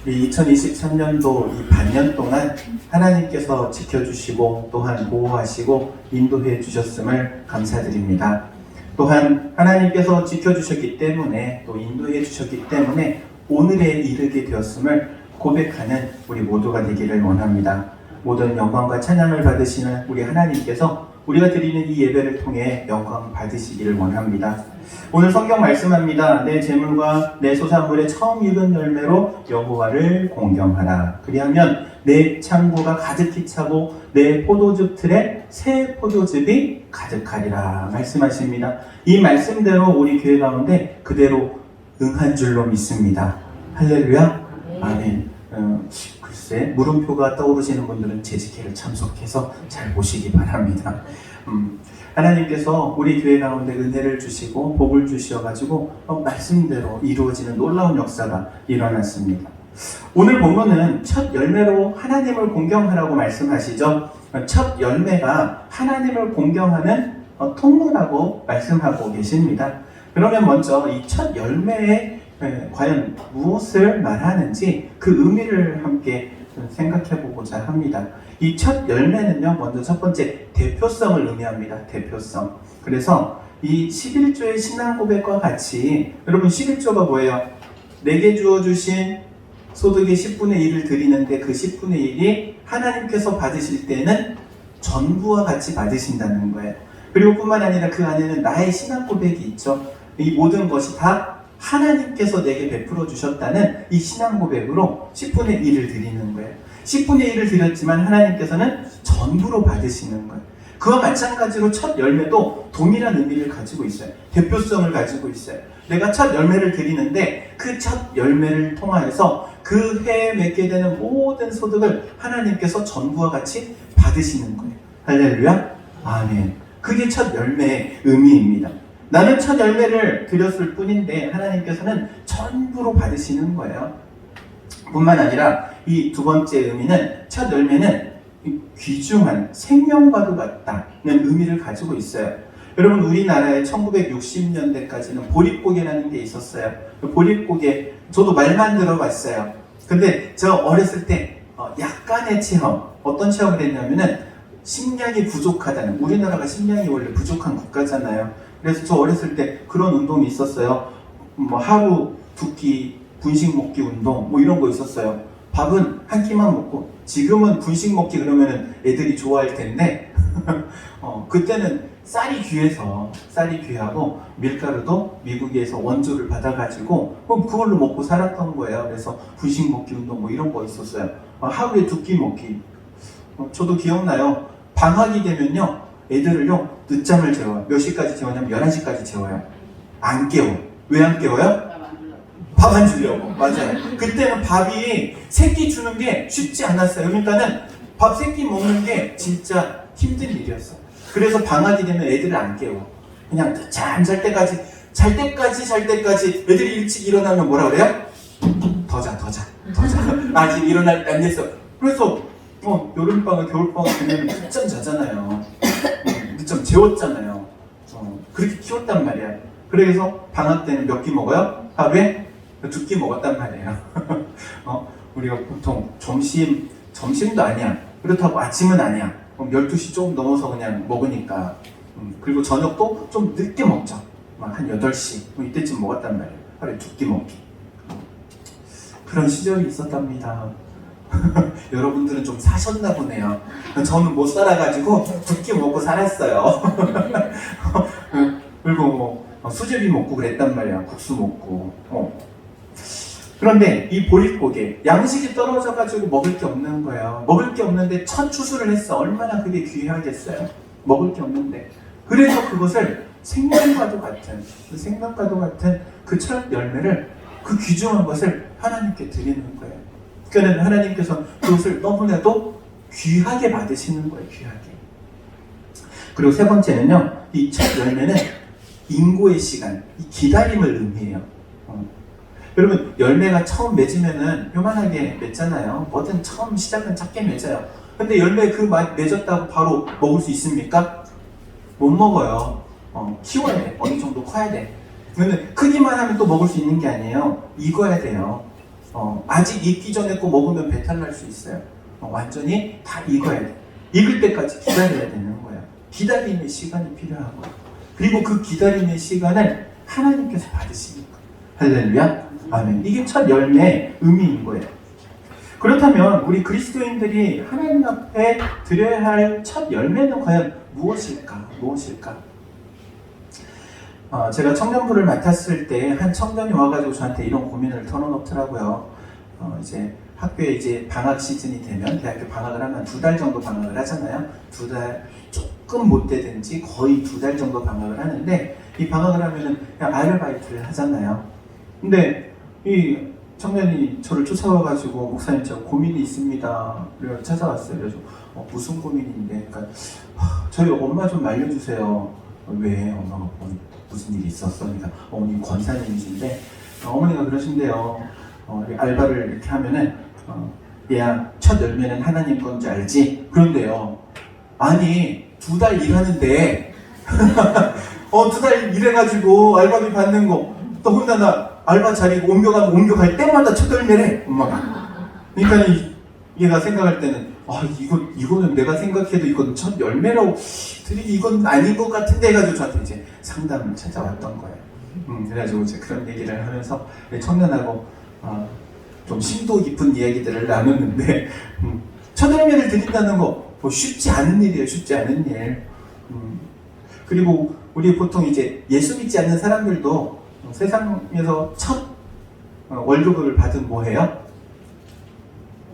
우리 2023년도 이 반년 동안 하나님께서 지켜주시고 또한 보호하시고 인도해 주셨음을 감사드립니다. 또한 하나님께서 지켜주셨기 때문에 또 인도해 주셨기 때문에 오늘에 이르게 되었음을 고백하는 우리 모두가 되기를 원합니다. 모든 영광과 찬양을 받으시는 우리 하나님께서 우리가 드리는 이 예배를 통해 영광 받으시기를 원합니다. 오늘 성경 말씀합니다. 내 재물과 내 소산물의 처음 익은 열매로 여호와를 공경하라. 그리하면 내 창고가 가득히 차고 내 포도즙 틀에 새 포도즙이 가득하리라 말씀하십니다. 이 말씀대로 우리 교회 가운데 그대로 응한 줄로 믿습니다. 할렐루야. 아멘. 글쎄 물음표가 떠오르시는 분들은 재직회를 참석해서 잘 보시기 바랍니다. 하나님께서 우리 교회 가운데 은혜를 주시고 복을 주셔가지고 말씀대로 이루어지는 놀라운 역사가 일어났습니다. 오늘 본문은 첫 열매로 하나님을 공경하라고 말씀하시죠. 첫 열매가 하나님을 공경하는 통로라고 말씀하고 계십니다. 그러면 먼저 이 첫 열매에 과연 무엇을 말하는지 그 의미를 함께 생각해 보고자 합니다. 이 첫 열매는요, 먼저 첫 번째 대표성을 의미합니다. 대표성. 그래서 이 11조의 신앙 고백과 같이, 여러분 11조가 뭐예요? 내게 주어주신 소득의 10분의 1을 드리는데 그 10분의 1이 하나님께서 받으실 때는 전부와 같이 받으신다는 거예요. 그리고 뿐만 아니라 그 안에는 나의 신앙 고백이 있죠. 이 모든 것이 다 하나님께서 내게 베풀어 주셨다는 이 신앙 고백으로 10분의 1을 드리는 거예요. 10분의 1을 드렸지만 하나님께서는 전부로 받으시는 거예요. 그와 마찬가지로 첫 열매도 동일한 의미를 가지고 있어요. 대표성을 가지고 있어요. 내가 첫 열매를 드리는데 그 첫 열매를 통하여서 그 해에 맺게 되는 모든 소득을 하나님께서 전부와 같이 받으시는 거예요. 할렐루야. 아멘. 그게 첫 열매의 의미입니다. 나는 첫 열매를 드렸을 뿐인데 하나님께서는 전부로 받으시는 거예요. 뿐만 아니라 이 두 번째 의미는 첫 열매는 귀중한 생명과도 같다는 의미를 가지고 있어요. 여러분 우리나라에 1960년대까지는 보릿고개라는 게 있었어요. 보릿고개 저도 말만 들어봤어요. 근데 저 어렸을 때 약간의 체험, 어떤 체험을 했냐면은 식량이 부족하다는, 우리나라가 식량이 원래 부족한 국가잖아요. 그래서 저 어렸을 때 그런 운동이 있었어요. 뭐 하루 두 끼 분식 먹기 운동 뭐 이런 거 있었어요. 밥은 한 끼만 먹고, 지금은 분식 먹기 그러면은 애들이 좋아할 텐데 그때는 쌀이 귀하고 밀가루도 미국에서 원조를 받아가지고 그걸로 먹고 살았던 거예요. 그래서 분식 먹기 운동 뭐 이런 거 있었어요. 하루에 두 끼 먹기. 저도 기억나요. 방학이 되면요 애들을요 늦잠을 재워요. 몇 시까지 재우냐면 11시까지 재워요. 안 깨워. 왜 안 깨워요? 밥 안 주려고. 맞아요. 그때는 밥이 3끼 주는 게 쉽지 않았어요. 그러니까는 밥 3끼 먹는 게 진짜 힘든 일이었어요. 그래서 방학이 되면 애들을 안 깨워. 그냥 늦잠 잘 때까지 애들이 일찍 일어나면 뭐라 그래요? 더 자. 아직 일어날 때 안 됐어. 그래서 여름방학, 겨울방학 되면 늦잠 자잖아요. 늦잠 재웠잖아요. 그렇게 키웠단 말이야. 그래서 방학 때는 몇 끼 먹어요? 하루에 2끼 먹었단 말이에요. 우리가 보통 점심도 아니야. 그렇다고 아침은 아니야. 그럼 12시 조금 넘어서 그냥 먹으니까. 그리고 저녁도 좀 늦게 먹죠. 한 8시. 이때쯤 먹었단 말이에요. 하루에 2끼 먹기. 그런 시절이 있었답니다. 여러분들은 좀 사셨나 보네요. 저는 못 살아가지고 2끼 먹고 살았어요. 그리고 뭐 수제비 먹고 그랬단 말이야. 국수 먹고. 그런데 이 보릿고개, 양식이 떨어져가지고 먹을 게 없는 거예요. 먹을 게 없는데 첫 추수를 했어. 얼마나 그게 귀하겠어요. 먹을 게 없는데. 그래서 그것을 생명과도 같은 그 첫 열매를, 그 귀중한 것을 하나님께 드리는 거예요. 그러니까 하나님께서 그것을 너무나도 귀하게 받으시는 거예요. 귀하게. 그리고 세 번째는요, 이 첫 열매는 인고의 시간, 이 기다림을 의미해요. 여러분 열매가 처음 맺으면은 요만하게 맺잖아요. 뭐든 처음 시작은 작게 맺어요. 근데 열매 맺었다고 바로 먹을 수 있습니까? 못 먹어요. 키워야 돼. 어느 정도 커야 돼. 근데 크기만 하면 또 먹을 수 있는 게 아니에요. 익어야 돼요. 아직 익기 전에 거 먹으면 배탈 날 수 있어요. 완전히 다 익어야 돼. 익을 때까지 기다려야 되는 거예요. 기다림의 시간이 필요한 거예요. 그리고 그 기다림의 시간을 하나님께서 받으시니까. 할렐루야. 아멘. 이게 첫 열매의 의미인 거예요. 그렇다면 우리 그리스도인들이 하나님 앞에 드려야 할 첫 열매는 과연 무엇일까? 제가 청년부를 맡았을 때 한 청년이 와가지고 저한테 이런 고민을 털어놓더라고요. 이제 학교에 이제 방학 시즌이 되면, 대학교 방학을 하면 2달 정도 방학을 하잖아요. 2달 조금 못 되든지 거의 2달 정도 방학을 하는데, 이 방학을 하면은 그냥 아르바이트를 하잖아요. 근데 이 청년이 저를 쫓아와가지고, 목사님 저 고민이 있습니다. 그래서 찾아왔어요. 그래서 무슨 고민인데? 그러니까 저희 엄마 좀 알려주세요. 왜? 엄마가 무슨 일이 있었어? 그러니까 어머니 권사님이신데 어머니가 그러신대요. 알바를 이렇게 하면은 얘야 첫 열매는 하나님 건지 알지? 그런데요. 아니 2달 일하는데 2달 일해가지고 알바비 받는 거 또 혼자나 알바 자리 옮겨갈 때마다 첫 열매래 엄마가. 그러니까 얘가 생각할 때는 이거는 내가 생각해도 이건 첫 열매라고 드리기 이건 아닌 것 같은데 해가지고 저한테 이제 상담을 찾아왔던 거예요. 그래가지고 이제 그런 얘기를 하면서 청년하고 좀 심도 깊은 이야기들을 나눴는데 첫 열매를 드린다는 거 쉽지 않은 일이에요. 쉽지 않은 일. 그리고 우리 보통 이제 예수 믿지 않는 사람들도 세상에서 첫 월급을 받으면 뭐 해요?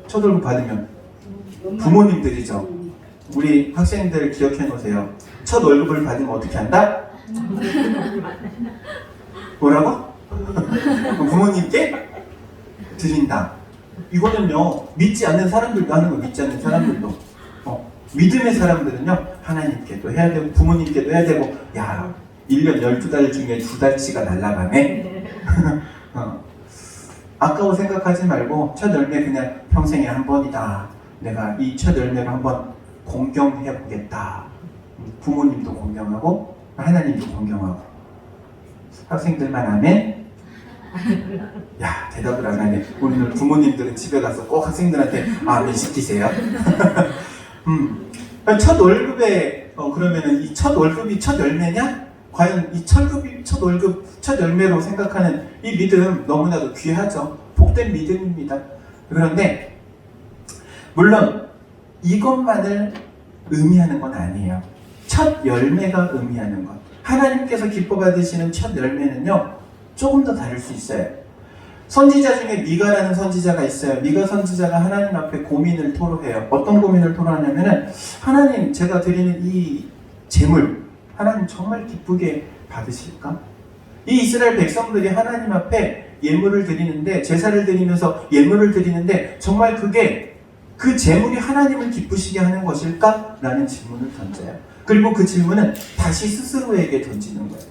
첫 월급 받으면 부모님들이죠. 우리 학생들 기억해 놓으세요. 첫 월급을 받으면 어떻게 한다? 뭐라고? 부모님께 드린다. 이거는요, 믿지 않는 사람들도 하는 거예요. 믿지 않는 사람들도. 믿음의 사람들은요, 하나님께도 해야 되고, 부모님께도 해야 되고, 야, 1년 12달 중에 2달치가 날아가네? 아까워 생각하지 말고, 첫 열매 그냥 평생에 한 번이다. 내가 이 첫 열매를 한번 공경해 보겠다. 부모님도 공경하고, 하나님도 공경하고. 학생들만 아멘? 야, 대답을 안 하네. 오늘 부모님들은 집에 가서 꼭 학생들한테 아멘 시키세요. 첫 월급에 그러면은 이 첫 월급이 첫 열매냐? 과연 이 첫 월급, 첫 열매로 생각하는 이 믿음 너무나도 귀하죠. 복된 믿음입니다. 그런데 물론 이것만을 의미하는 건 아니에요. 첫 열매가 의미하는 것. 하나님께서 기뻐 받으시는 첫 열매는요, 조금 더 다를 수 있어요. 선지자 중에 미가라는 선지자가 있어요. 미가 선지자가 하나님 앞에 고민을 토로해요. 어떤 고민을 토로하냐면은, 하나님, 제가 드리는 이 제물, 하나님 정말 기쁘게 받으실까? 이 이스라엘 백성들이 하나님 앞에 예물을 드리는데, 제사를 드리면서 예물을 드리는데, 정말 그게 그 제물이 하나님을 기쁘시게 하는 것일까? 라는 질문을 던져요. 그리고 그 질문은 다시 스스로에게 던지는 거예요.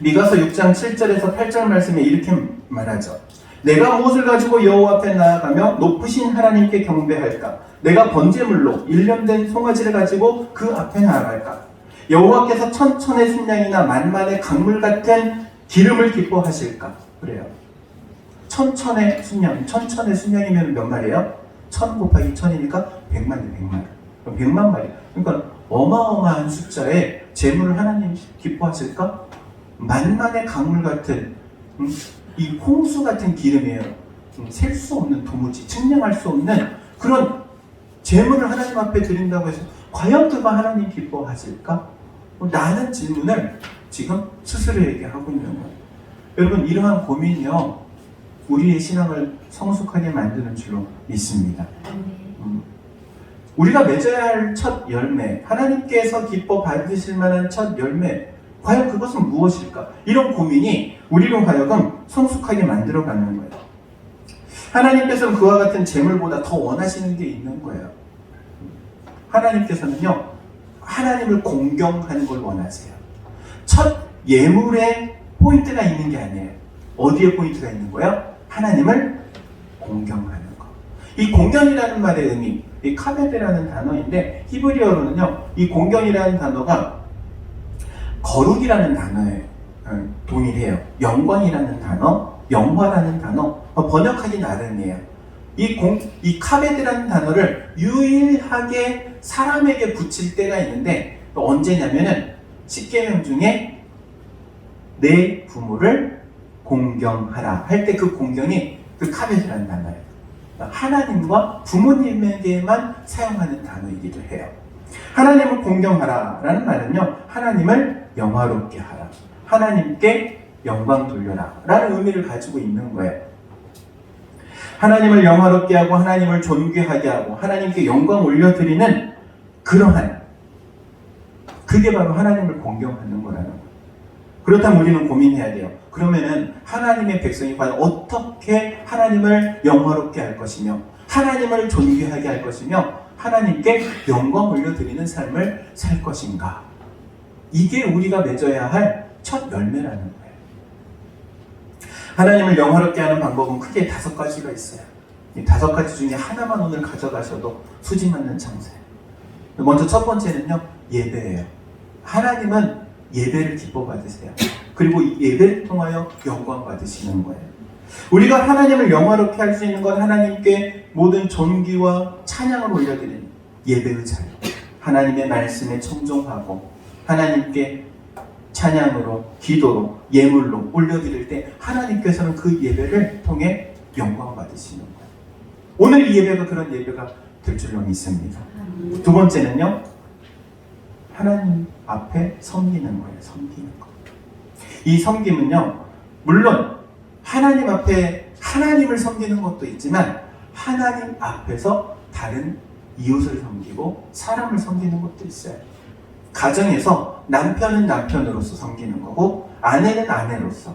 미가서 6장 7절에서 8절 말씀에 이렇게 말하죠. 내가 무엇을 가지고 여호와 앞에 나아가며 높으신 하나님께 경배할까? 내가 번제물로 1년 된 송아지를 가지고 그 앞에 나아갈까? 여호와께서 천천의 순양이나 만만의 강물 같은 기름을 기뻐하실까? 그래요. 천천의 순양이면 몇 마리예요? 1000 곱하기 1000이니까 100만이 100만. 100만 마리. 그러니까 어마어마한 숫자의 제물을 하나님 기뻐하실까? 만만의 강물 같은 이 홍수 같은 기름이에요. 셀 수 없는, 도무지 측량할 수 없는 그런 제물을 하나님 앞에 드린다고 해서 과연 그가 하나님 기뻐하실까? 라는 질문을 지금 스스로에게 하고 있는 거예요. 여러분, 이러한 고민이요, 우리의 신앙을 성숙하게 만드는 줄로 믿습니다. 우리가 맺어야 할 첫 열매, 하나님께서 기뻐 받으실 만한 첫 열매, 과연 그것은 무엇일까? 이런 고민이 우리로 하여금 성숙하게 만들어가는 거예요. 하나님께서는 그와 같은 재물보다 더 원하시는 게 있는 거예요. 하나님께서는요, 하나님을 공경하는 걸 원하세요. 첫 예물에 포인트가 있는 게 아니에요. 어디에 포인트가 있는 거예요? 하나님을 공경하는 거. 이 공경이라는 말의 의미, 이 카베드라는 단어인데, 히브리어로는요, 이 공경이라는 단어가 거룩이라는 단어에 동일해요. 영광이라는 단어, 영화라는 단어, 번역하기 나름이에요. 이 카베드라는 단어를 유일하게 사람에게 붙일 때가 있는데, 언제냐면은 10계명 중에 내 부모를 공경하라 할 때 그 공경이 그 카베드라는 단어예요. 하나님과 부모님에게만 사용하는 단어이기도 해요. 하나님을 공경하라 라는 말은요, 하나님을 영화롭게 하라, 하나님께 영광 돌려라 라는 의미를 가지고 있는 거예요. 하나님을 영화롭게 하고 하나님을 존귀하게 하고 하나님께 영광 올려드리는 그러한, 그게 바로 하나님을 공경하는 거라는 거예요. 그렇다면 우리는 고민해야 돼요. 그러면은 하나님의 백성이 과연 어떻게 하나님을 영화롭게 할 것이며 하나님을 존귀하게 할 것이며 하나님께 영광 올려드리는 삶을 살 것인가? 이게 우리가 맺어야 할 첫 열매라는 거예요. 하나님을 영화롭게 하는 방법은 크게 5가지가 있어요. 이 5가지 중에 하나만 오늘 가져가셔도 수지 맞는 장사예요. 먼저 첫 번째는요, 예배예요. 하나님은 예배를 기뻐 받으세요. 그리고 이 예배를 통하여 영광 받으시는 거예요. 우리가 하나님을 영화롭게 할 수 있는 건 하나님께 모든 존귀와 찬양을 올려드리는 예배의 자리, 하나님의 말씀에 청종하고 하나님께 찬양으로, 기도로, 예물로 올려드릴 때 하나님께서는 그 예배를 통해 영광 받으시는 거예요. 오늘 이 예배가 그런 예배가 될 줄로 믿습니다. 두 번째는요, 하나님 앞에 섬기는 거예요. 섬기는 거. 이 섬김은요, 물론 하나님 앞에 하나님을 섬기는 것도 있지만 하나님 앞에서 다른 이웃을 섬기고 사람을 섬기는 것도 있어요. 가정에서 남편은 남편으로서 섬기는 거고 아내는 아내로서,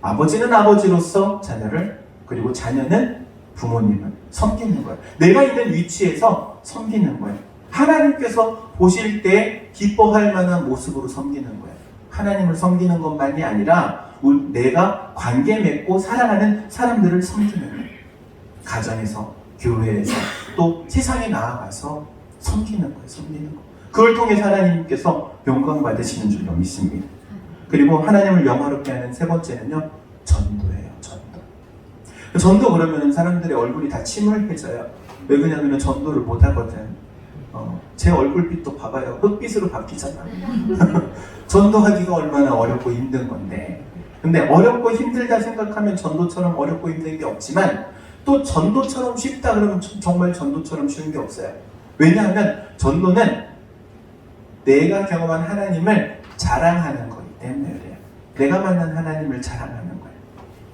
아버지는 아버지로서 자녀를, 그리고 자녀는 부모님을 섬기는 거예요. 내가 있는 위치에서 섬기는 거예요. 하나님께서 보실 때 기뻐할 만한 모습으로 섬기는 거예요. 하나님을 섬기는 것만이 아니라 내가 관계 맺고 사랑하는 사람들을 섬기는 거예요. 가정에서, 교회에서, 또 세상에 나아가서 섬기는 거예요. 섬기는 거. 그걸 통해서 하나님께서 영광 받으시는 줄로 믿습니다. 그리고 하나님을 영화롭게 하는 세 번째는요, 전도예요. 전도 그러면 사람들의 얼굴이 다 침울해져요. 왜 그러냐면 전도를 못 하거든. 제 얼굴빛도 봐봐요. 흑빛으로 바뀌잖아. 전도하기가 얼마나 어렵고 힘든 건데. 근데 어렵고 힘들다 생각하면 전도처럼 어렵고 힘든 게 없지만, 또 전도처럼 쉽다 그러면 정말 전도처럼 쉬운 게 없어요. 왜냐하면 전도는 내가 경험한 하나님을 자랑하는 거기 때문에 그래요. 내가 만난 하나님을 자랑하는 거예요.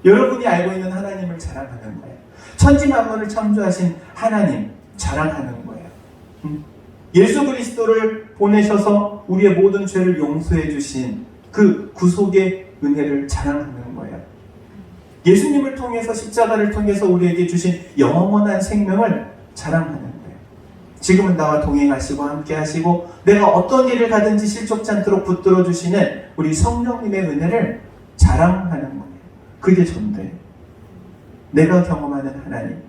여러분이 알고 있는 하나님을 자랑하는 거예요. 천지 만물을 창조하신 하나님 자랑하는 거예요. 예수 그리스도를 보내셔서 우리의 모든 죄를 용서해 주신 그 구속의 은혜를 자랑하는 거예요. 예수님을 통해서, 십자가를 통해서 우리에게 주신 영원한 생명을 자랑하는 거예요. 지금은 나와 동행하시고 함께 하시고 내가 어떤 일을 가든지 실족치 않도록 붙들어 주시는 우리 성령님의 은혜를 자랑하는 거예요. 그게 전도예요. 내가 경험하는 하나님,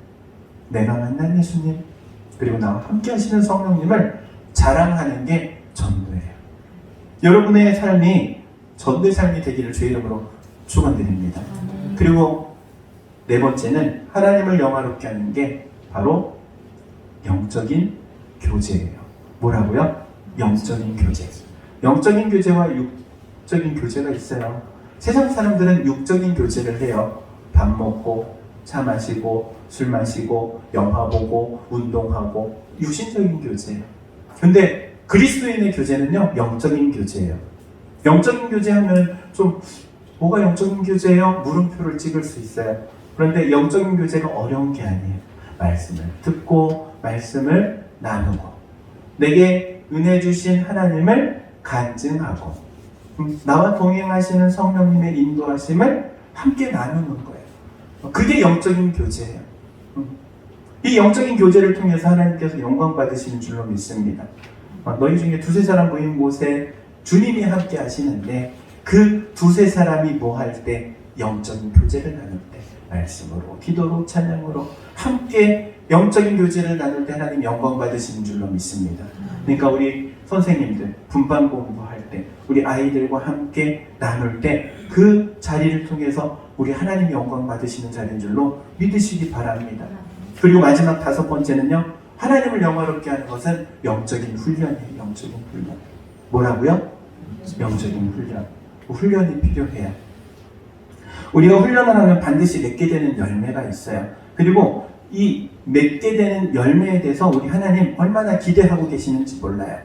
내가 만난 예수님, 그리고 나와 함께 하시는 성령님을 자랑하는 게 전도예요. 여러분의 삶이 전도의 삶이 되기를 주의 이름으로 축원드립니다. 그리고 네 번째는 하나님을 영화롭게 하는 게 바로 영적인 교제예요. 뭐라고요? 영적인 교제. 영적인 교제와 육적인 교제가 있어요. 세상 사람들은 육적인 교제를 해요. 밥 먹고, 차 마시고, 술 마시고, 영화 보고, 운동하고, 육신적인 교제예요. 근데 그리스도인의 교제는요, 영적인 교제예요. 영적인 교제하면 좀 뭐가 영적인 교제예요? 물음표를 찍을 수 있어요. 그런데 영적인 교제가 어려운 게 아니에요. 말씀을 듣고 말씀을 나누고 내게 은혜 주신 하나님을 간증하고 나와 동행하시는 성령님의 인도하심을 함께 나누는 거예요. 그게 영적인 교제예요. 이 영적인 교제를 통해서 하나님께서 영광 받으시는 줄로 믿습니다. 너희 중에 두세 사람 모인 곳에 주님이 함께 하시는데 그 두세 사람이 뭐 할 때? 영적인 교제를 나눌 때, 말씀으로, 기도로, 찬양으로 함께 영적인 교제를 나눌 때 하나님 영광 받으시는 줄로 믿습니다. 그러니까 우리 선생님들 분반 공부할 때, 우리 아이들과 함께 나눌 때 그 자리를 통해서 우리 하나님이 영광 받으시는 자리인 줄로 믿으시기 바랍니다. 그리고 마지막 5번째는요. 하나님을 영화롭게 하는 것은 영적인 훈련이에요. 영적인 훈련. 뭐라고요? 영적인 훈련. 훈련이 필요해요. 우리가 훈련을 하면 반드시 맺게 되는 열매가 있어요. 그리고 이 맺게 되는 열매에 대해서 우리 하나님 얼마나 기대하고 계시는지 몰라요.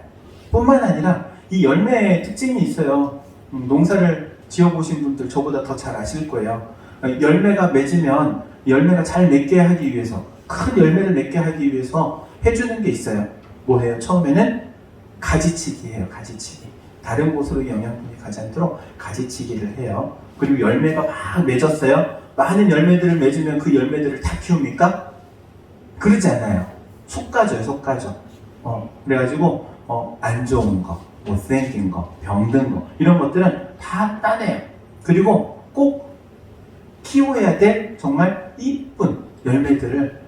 뿐만 아니라 이 열매의 특징이 있어요. 농사를 지어보신 분들 저보다 더 잘 아실 거예요. 열매가 맺으면 열매가 잘 맺게 하기 위해서, 큰 열매를 맺게 하기 위해서 해주는 게 있어요. 뭐예요? 처음에는 가지치기예요. 가지치기. 다른 곳으로 영양분이 가지 않도록 가지치기를 해요. 그리고 열매가 막 맺었어요. 많은 열매들을 맺으면 그 열매들을 다 키웁니까? 그러지 않아요. 솎아줘요. 솎아줘. 그래가지고 안 좋은 거, 못생긴 거, 병든 거 이런 것들은 다 따내요. 그리고 꼭 키워야 될 정말 이쁜 열매들을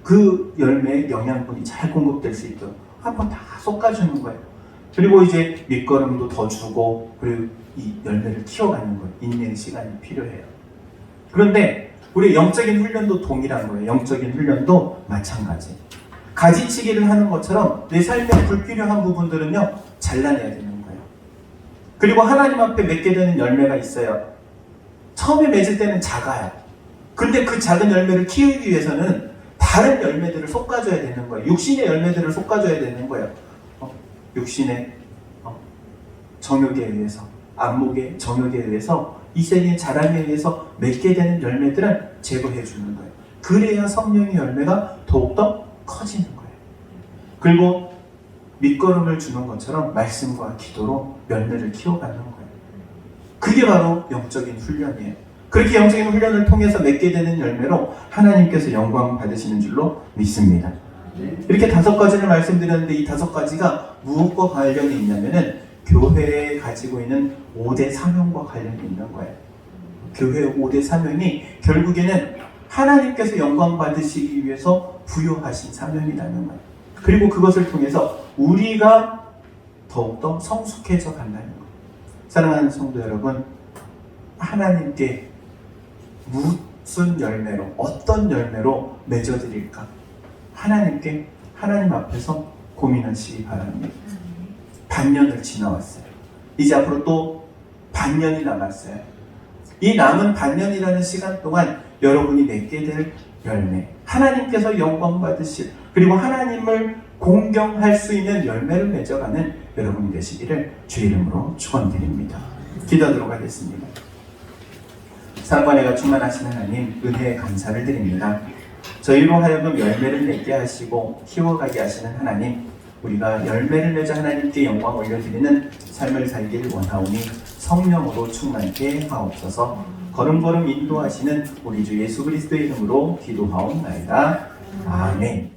그 열매의 영양분이 잘 공급될 수 있도록 한번 다 솎아주는 거예요. 그리고 이제 밑거름도 더 주고 그리고 이 열매를 키워가는 거예요. 인내의 시간이 필요해요. 그런데 우리 영적인 훈련도 동일한 거예요. 영적인 훈련도 마찬가지. 가지치기를 하는 것처럼 내 삶에 불필요한 부분들은요 잘라내야 되는 거예요. 그리고 하나님 앞에 맺게 되는 열매가 있어요. 처음에 맺을 때는 작아요. 근데 그 작은 열매를 키우기 위해서는 다른 열매들을 솎아줘야 되는 거예요. 육신의 열매들을 솎아줘야 되는 거예요. 육신의 정욕에 의해서, 안목의 정욕에 의해서, 이생의 자랑에 의해서 맺게 되는 열매들은 제거해 주는 거예요. 그래야 성령의 열매가 더욱더 커지는 거예요. 그리고 밑거름을 주는 것처럼 말씀과 기도로 열매를 키워가는 거예요. 그게 바로 영적인 훈련이에요. 그렇게 영적인 훈련을 통해서 맺게 되는 열매로 하나님께서 영광 받으시는 줄로 믿습니다. 이렇게 5가지를 말씀드렸는데 이 5가지가 무엇과 관련이 있냐면은 교회에 가지고 있는 5대 사명과 관련이 있는 거예요. 교회의 5대 사명이 결국에는 하나님께서 영광 받으시기 위해서 부여하신 사명이라는 거예요. 그리고 그것을 통해서 우리가 더욱더 성숙해져 간다는 거예요. 사랑하는 성도 여러분, 하나님께 무슨 열매로, 어떤 열매로 맺어드릴까? 하나님께, 하나님 앞에서 고민하시기 바랍니다. 반년을 지나왔어요. 이제 앞으로 또 반년이 남았어요. 이 남은 반년이라는 시간 동안 여러분이 맺게 될 열매, 하나님께서 영광 받으실, 그리고 하나님을 공경할 수 있는 열매를 맺어가는 여러분이 되시기를 주의 이름으로 축원드립니다. 기도하도록 하겠습니다. 사랑과 은혜가 충만하신 하나님, 은혜에 감사를 드립니다. 저희로 하여금 열매를 맺게 하시고 키워가게 하시는 하나님, 우리가 열매를 맺어 하나님께 영광 올려드리는 삶을 살기를 원하오니 성령으로 충만케 하옵소서. 걸음걸음 인도하시는 우리 주 예수 그리스도의 이름으로 기도하옵나이다. 아멘.